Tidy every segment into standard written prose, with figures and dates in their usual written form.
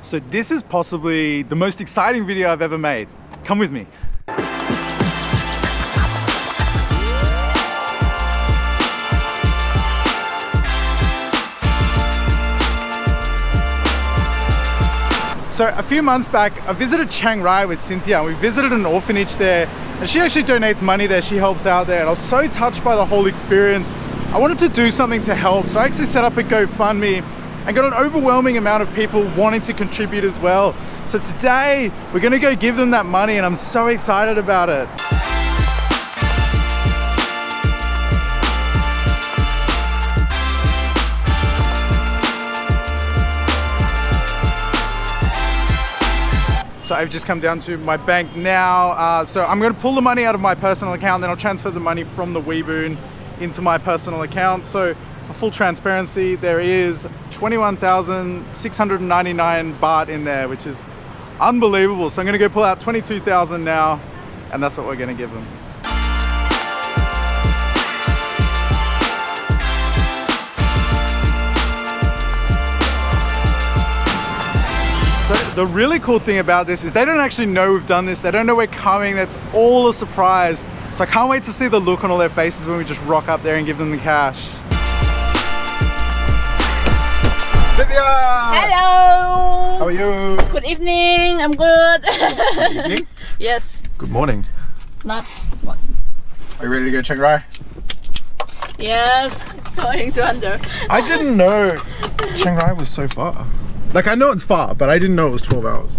So this is possibly the most exciting video I've ever made. Come with me. So a few months back, I visited Chiang Rai with Cynthia and we visited an orphanage there, and she actually donates money there, she helps out there, and I was so touched by the whole experience. I wanted to do something to help, so I actually set up a GoFundMe and got an overwhelming amount of people wanting to contribute as well. So today, we're gonna go give them that money and I'm so excited about it. So I've just come down to my bank now. So I'm gonna pull the money out of my personal account, then I'll transfer the money from the Weeboon into my personal account. So for full transparency, there is 21,699 baht in there, which is unbelievable. So I'm gonna go pull out 22,000 now, and that's what we're gonna give them. So the really cool thing about this is they don't actually know we've done this. They don't know we're coming. That's all a surprise. So I can't wait to see the look on all their faces when we just rock up there and give them the cash. Cynthia! Hello! How are you? Good evening, I'm good. Good evening? Yes. Good morning. Not what? Are you ready to go Chiang Rai? Yes. Going to under. I didn't know Chiang Rai was so far. Like, I know it's far, but I didn't know it was 12 hours.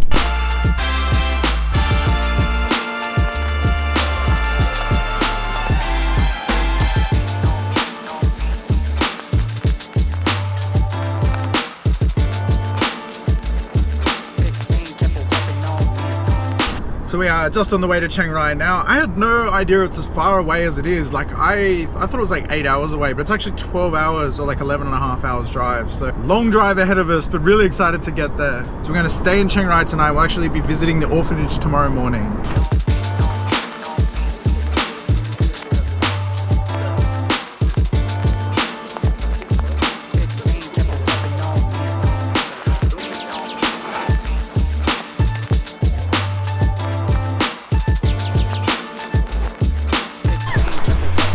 So we are just on the way to Chiang Rai now. I had no idea it's as far away as it is. Like I thought it was like 8 hours away, but it's actually 12 hours or like 11 and a half hours drive. So long drive ahead of us, but really excited to get there. So we're gonna stay in Chiang Rai tonight. We'll actually be visiting the orphanage tomorrow morning.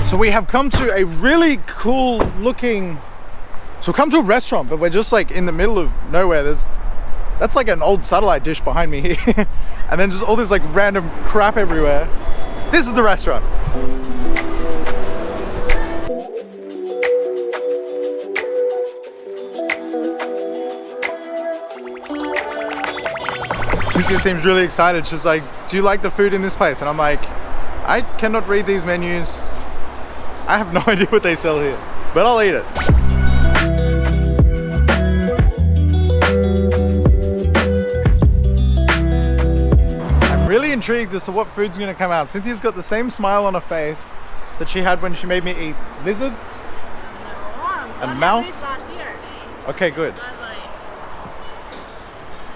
So we have come to a really cool looking, so we've come to a restaurant, but we're just like in the middle of nowhere. That's like an old satellite dish behind me here. And then just all this like random crap everywhere. This is the restaurant. Cynthia seems really excited. She's like, do you like the food in this place? And I'm like, I cannot read these menus. I have no idea what they sell here, but I'll eat it. I'm really intrigued as to what food's gonna come out. Cynthia's got the same smile on her face that she had when she made me eat lizard and mouse. Okay, good.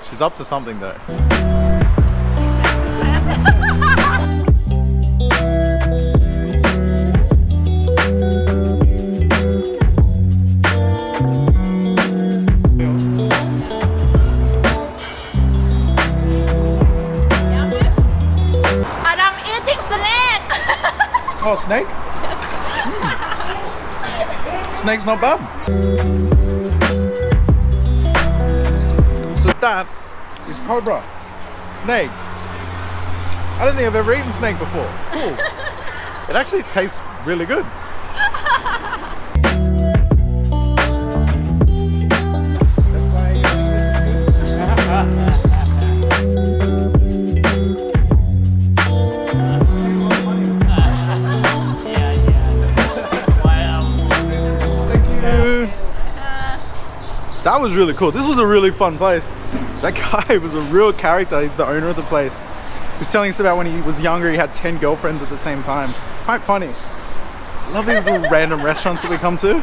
She's up to something though. Oh, snake? Snake's not bad. So that is cobra. Snake. I don't think I've ever eaten snake before. Cool. It actually tastes really good. That was really cool. This was a really fun place. That guy was a real character. He's the owner of the place. He was telling us about when he was younger, he had 10 girlfriends at the same time. Quite funny. Love these little random restaurants that we come to.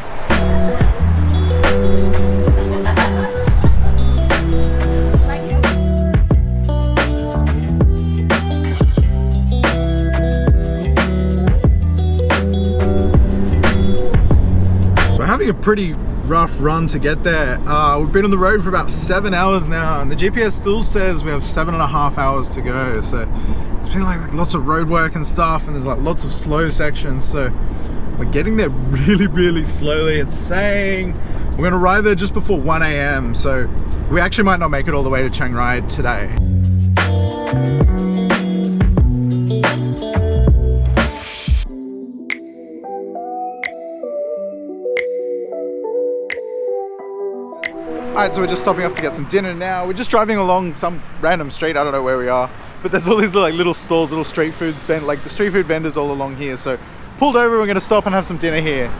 So we're having a pretty rough run to get there. We've been on the road for about 7 hours now, and the GPS still says we have 7.5 hours to go. So it's been like lots of road work and stuff, and there's like lots of slow sections. So we're getting there really, really slowly. It's saying we're gonna arrive there just before 1 a.m. So we actually might not make it all the way to Chiang Rai today. Alright, so we're just stopping off to get some dinner now. We're just driving along some random street, I don't know where we are. But there's all these like little stalls, little street food, like the street food vendors all along here. So pulled over, we're gonna stop and have some dinner here.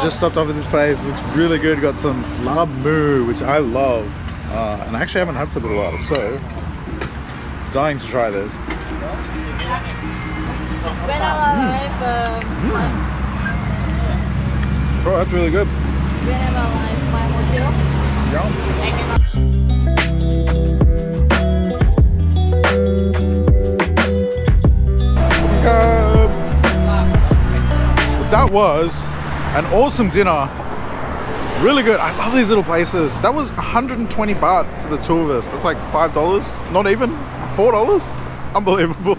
Just stopped off at this place. It looks really good. Got some lab moo, which I love, and I actually haven't had for a little while, so dying to try this. When I arrive, Oh, that's really good. when I arrive my hotel, Yum. I can. That was an awesome dinner. Really good. I love these little places. That was 120 baht for the two of us. That's like $5, not even $4. It's unbelievable.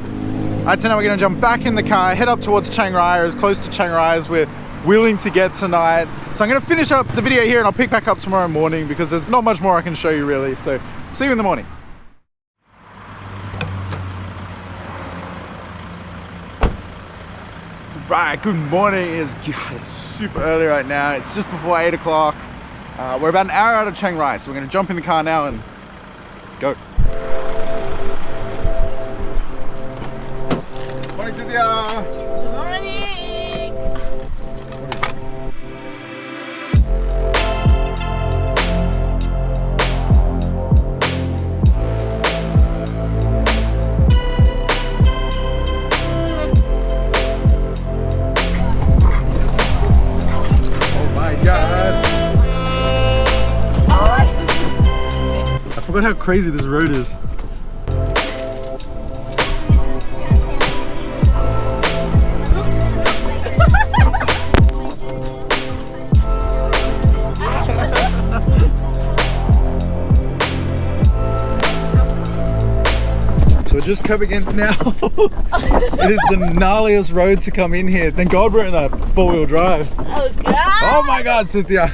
Alright, so now we're gonna jump back in the car, head up towards Chiang Rai, or as close to Chiang Rai as we're willing to get tonight. So I'm gonna finish up the video here and I'll pick back up tomorrow morning because there's not much more I can show you really. So see you in the morning. Right, good morning. It's super early right now. It's just before 8 o'clock. We're about an hour out of Chiang Rai, so we're gonna jump in the car now and go. Morning, Cynthia. Good morning. I forgot how crazy this road is. So we're just coming in now. It is the gnarliest road to come in here. Thank God we're in a four-wheel drive. Oh God! Oh my God, Cynthia.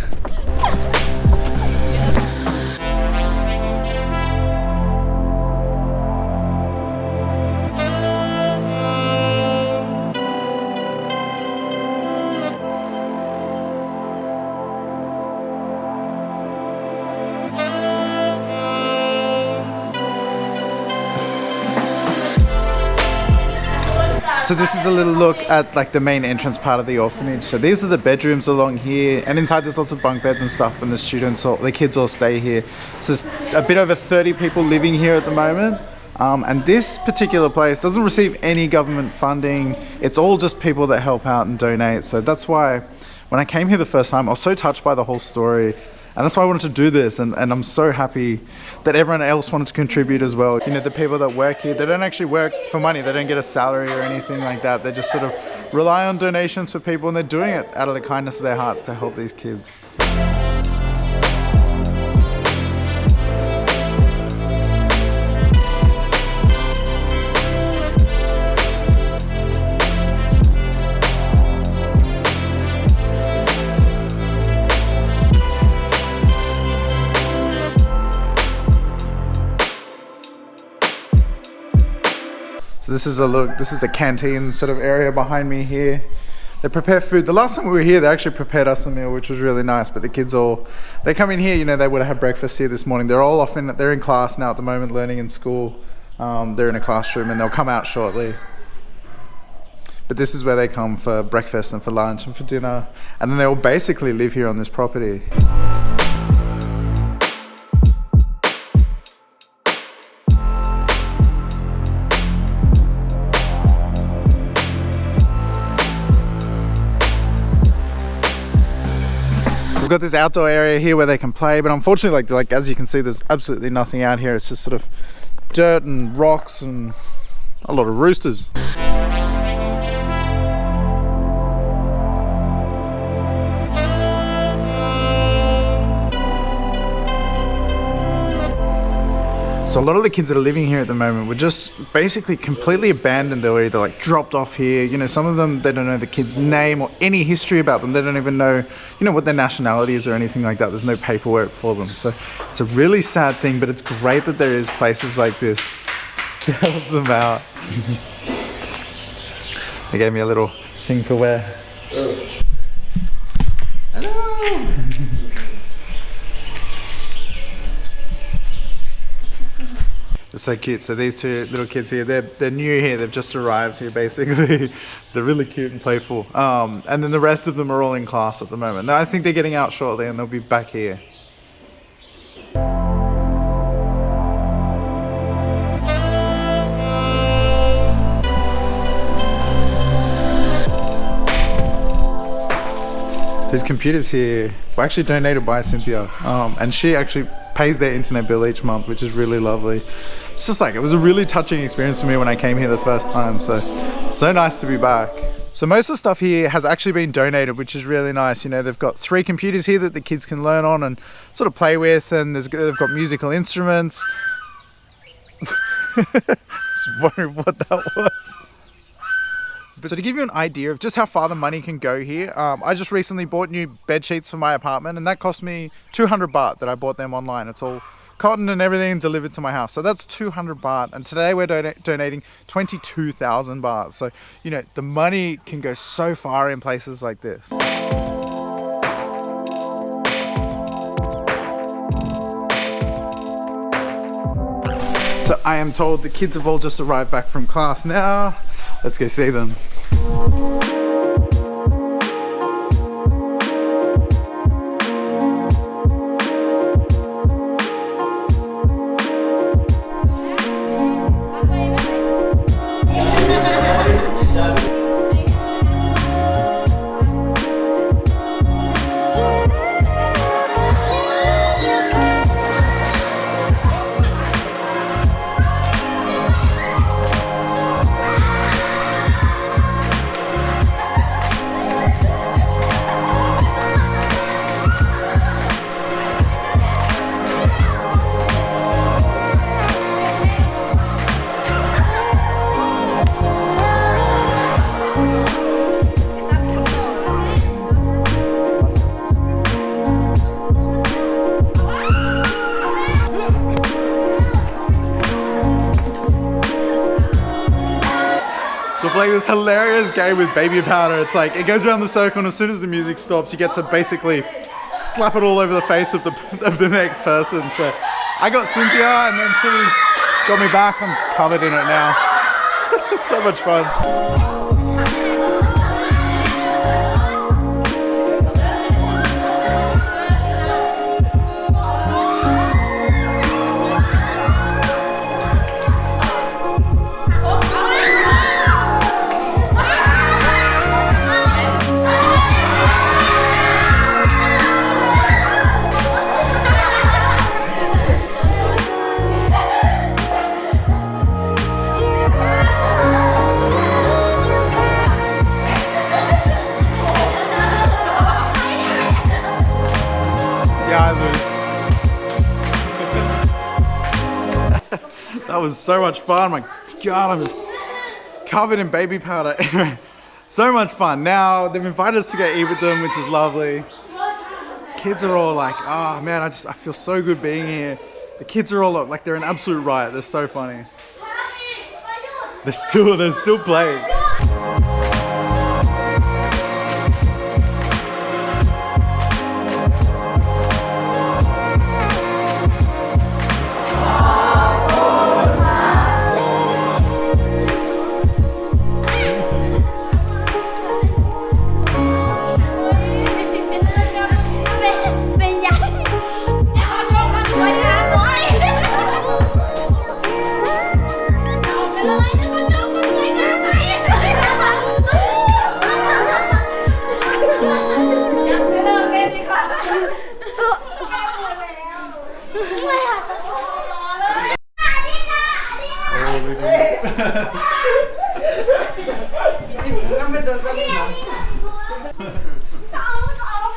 So this is a little look at like the main entrance part of the orphanage. So these are the bedrooms along here, and inside there's lots of bunk beds and stuff, and the students or the kids all stay here. So there's a bit over 30 people living here at the moment. And this particular place doesn't receive any government funding. It's all just people that help out and donate. So that's why when I came here the first time, I was so touched by the whole story. And that's why I wanted to do this, and I'm so happy that everyone else wanted to contribute as well. You know, the people that work here, they don't actually work for money, they don't get a salary or anything like that. They just sort of rely on donations for people, and they're doing it out of the kindness of their hearts to help these kids. So this is a look, this is a canteen sort of area behind me here. They prepare food. The last time we were here, they actually prepared us a meal, which was really nice, but the kids all, they come in here, you know, they would have had breakfast here this morning. They're all off they're in class now at the moment, learning in school. They're in a classroom and they'll come out shortly. But this is where they come for breakfast and for lunch and for dinner. And then they all basically live here on this property. We've got this outdoor area here where they can play, but unfortunately, like as you can see, there's absolutely nothing out here. It's just sort of dirt and rocks and a lot of roosters. So a lot of the kids that are living here at the moment were just basically completely abandoned. They were either like dropped off here. You know, some of them, they don't know the kid's name or any history about them. They don't even know, you know, what their nationality is or anything like that. There's no paperwork for them. So it's a really sad thing, but it's great that there is places like this to help them out. They gave me a little thing to wear. Hello! It's so cute. So these two little kids here, they're new here. They've just arrived here, basically. They're really cute and playful. And then the rest of them are all in class at the moment. Now, I think they're getting out shortly, and they'll be back here. These computers here were actually donated by Cynthia, and she actually pays their internet bill each month, which is really lovely. It's just like, it was a really touching experience for me when I came here the first time, so it's so nice to be back. So most of the stuff here has actually been donated, which is really nice. You know, they've got 3 computers here that the kids can learn on and sort of play with, and they've got musical instruments. Just wondering what that was. So to give you an idea of just how far the money can go here, I just recently bought new bed sheets for my apartment, and that cost me 200 baht that I bought them online. It's all cotton and everything delivered to my house. So that's 200 baht. And today we're donating 22,000 baht. So, you know, the money can go so far in places like this. So I am told the kids have all just arrived back from class now. Let's go see them. So we're playing this hilarious game with baby powder. It's like, it goes around the circle, and as soon as the music stops, you get to basically slap it all over the face of the next person. So I got Cynthia, and then she got me back. I'm covered in it now. So much fun. That was so much fun. My God, I'm just covered in baby powder. Anyway, so much fun. Now they've invited us to go eat with them, which is lovely. These kids are all like, oh man, I feel so good being here. The kids are all like, they're an absolute riot. They're so funny. They're still playing.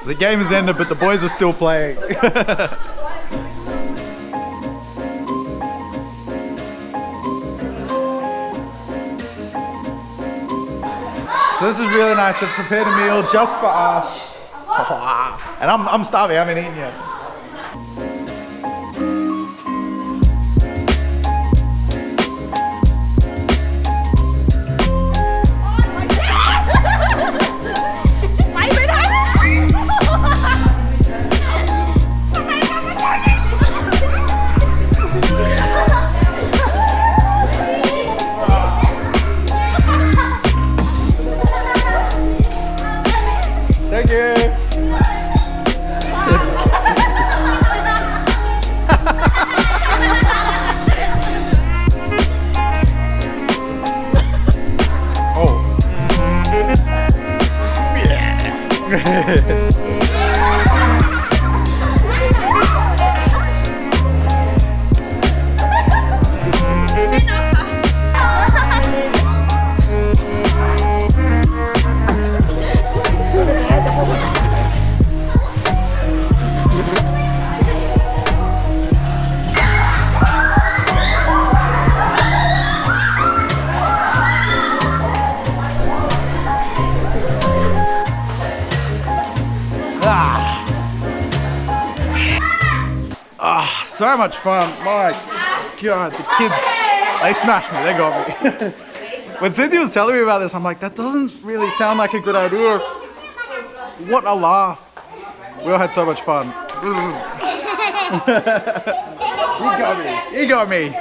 The game has ended, but the boys are still playing. So this is really nice. I've prepared a meal just for us. And I'm starving, I haven't eaten yet. Thank you. Oh. Yeah. So much fun. My God, the kids, they smashed me, they got me. When Cynthia was telling me about this, I'm like, that doesn't really sound like a good idea. What a laugh. We all had so much fun. You got me. You got me.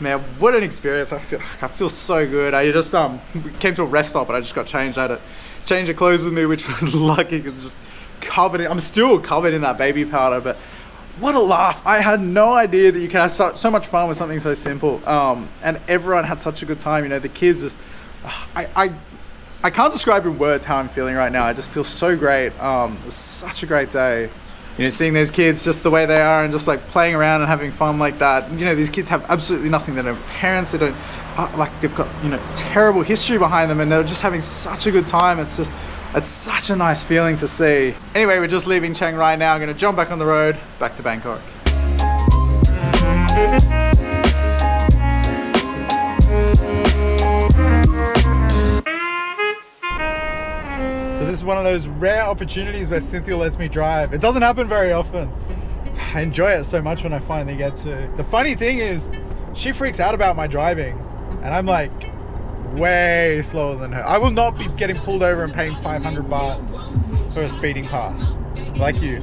Man, what an experience. I feel so good. I just came to a rest stop and I just got changed. I had to change of clothes with me, which was lucky. It's just covered in, I'm still covered in that baby powder, but what a laugh. I had no idea that you can have so much fun with something so simple. And everyone had such a good time. You know, the kids just, I can't describe in words how I'm feeling right now. I just feel so great. It was such a great day. You know, seeing those kids just the way they are and just like playing around and having fun like that. You know, these kids have absolutely nothing. They don't have parents. They don't, like they've got, you know, terrible history behind them and they're just having such a good time. It's such a nice feeling to see. Anyway, we're just leaving Chiang Rai now. I'm gonna jump back on the road, back to Bangkok. This is one of those rare opportunities where Cynthia lets me drive. It doesn't happen very often. I enjoy it so much when I finally get to. The funny thing is, she freaks out about my driving, and I'm like way slower than her. I will not be getting pulled over and paying 500 baht for a speeding pass, like you.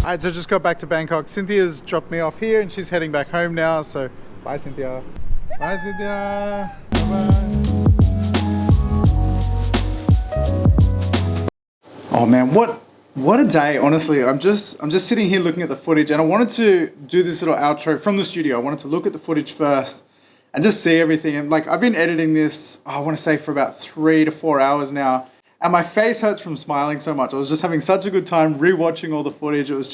Alright, so just got back to Bangkok. Cynthia's dropped me off here and she's heading back home now, so bye Cynthia. Bye Cynthia. Bye-bye. Oh man, what a day, honestly. I'm just sitting here looking at the footage and I wanted to do this little outro from the studio. I wanted to look at the footage first and just see everything. And like I've been editing this, I want to say for about 3 to 4 hours now. And my face hurts from smiling so much. I was just having such a good time rewatching all the footage. It was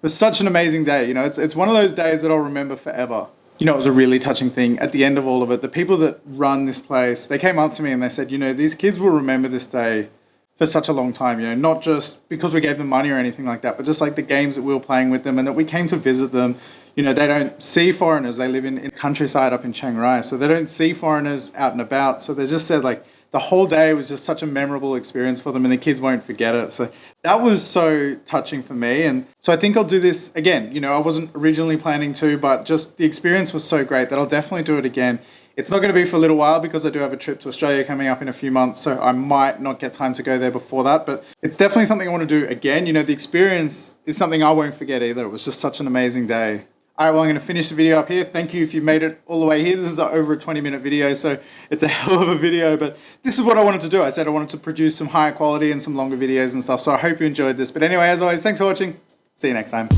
such an amazing day. You know, it's one of those days that I'll remember forever. You know, it was a really touching thing at the end of all of it. The people that run this place, they came up to me and they said, you know, these kids will remember this day for such a long time, you know, not just because we gave them money or anything like that, but just like the games that we were playing with them and that we came to visit them. You know, they don't see foreigners. They live in countryside up in Chiang Rai, so they don't see foreigners out and about. So they just said like, the whole day was just such a memorable experience for them and the kids won't forget it. So that was so touching for me. And so I think I'll do this again. You know, I wasn't originally planning to, but just the experience was so great that I'll definitely do it again. It's not going to be for a little while because I do have a trip to Australia coming up in a few months, so I might not get time to go there before that, but it's definitely something I want to do again. You know, the experience is something I won't forget either. It was just such an amazing day. All right, well, I'm going to finish the video up here. Thank you if you made it all the way here. This is over a 20-minute video, so it's a hell of a video, but this is what I wanted to do. I said I wanted to produce some higher quality and some longer videos and stuff, so I hope you enjoyed this. But anyway, as always, thanks for watching. See you next time.